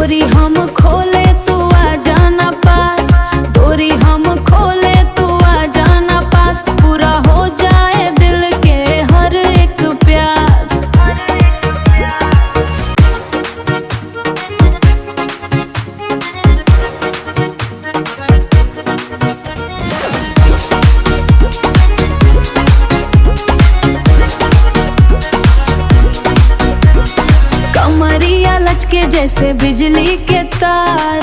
डोरी हम खोले तू आ जाना पास, डोरी हम खोले तू आ जाना पास, पूरा हो जाए दिल के हर एक प्यास। कमरिया लचके जैसे बिजली के तार,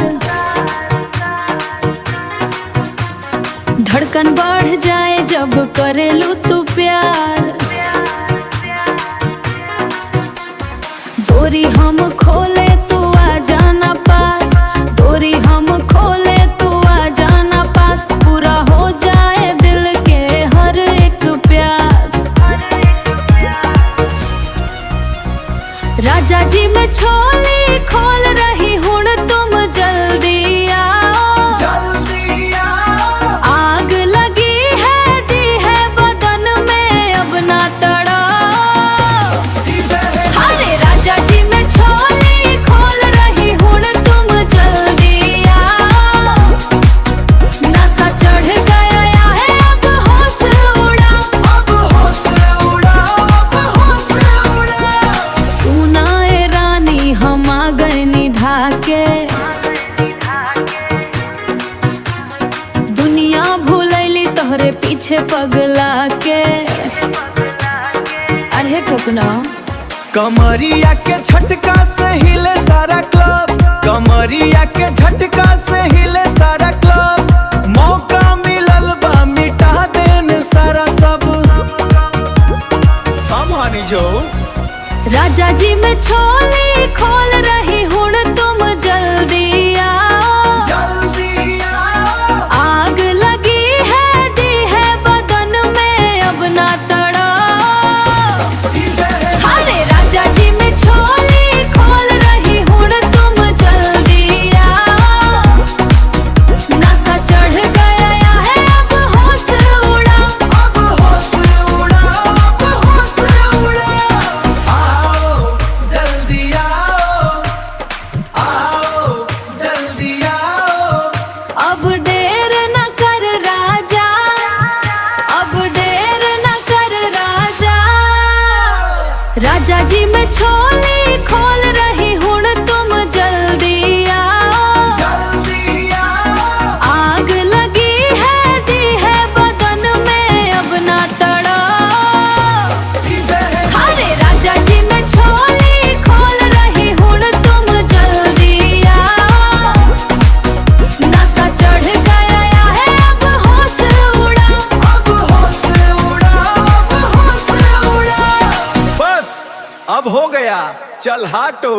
धड़कन बढ़ जाए जब करेलू तू प्यार। डोरी हम खोले तू आ जाना पास, डोरी हम खोले तू आ जाना पास, पूरा हो जाए दिल के हर एक प्यास। राजा जी मैं छोली खोल रही हूँ, तुम जल्दी आओ, जल्दी आओ। आग लगी है दी है बदन में, अब ना तड़ाओ। अरे राजा जी मैं छोली खोल रही हूँ, तुम जल्दी आओ, नशा चढ़ गया है अब होश उड़ाओ, अब होश उड़ाओ, अब होश उड़ाओ। सुनाए रानी हम आ गए निधा के, दुनिया भूलैली तोहरे पीछे पगला के। अरे कपना कमरिया के झटका से हिले सारा क्लब, कमरिया के झटका से हिले सारा क्लब, मौका मिलल बा मिटा देन सारा सब। हम हानि जो राजा जी मैं छोली खोल रही हूँ, तुम जल्दी आओ, जल्दी आओ। आग लगी है दी है बदन में, अब ना तड़ाओ। अरे राजा जी मैं छोली खोल रही हूँ, तुम जल्दी आओ, नशा चढ़ गया है अब होश उड़ाओ, अब होश उड़ाओ, अब होश उड़ाओ। आओ जल्दी आओ, आओ जल्दी आओ। अब देर न कर राजा, अब देर न कर राजा। राजा जी मैं छोली खोल रही हूँ, तुम जल्दी आओ, जल्दी आओ। आग लगी है दी है बदन में, अब ना तड़ाओ। अरे राजा जी मैं छोली खोल रही हूँ, तुम जल्दी आओ, नशा चढ़ गया है अब होश उड़ाओ, अब होश उड़ाओ, अब होश उड़ाओ। बस अब हो गया, चल हाटो।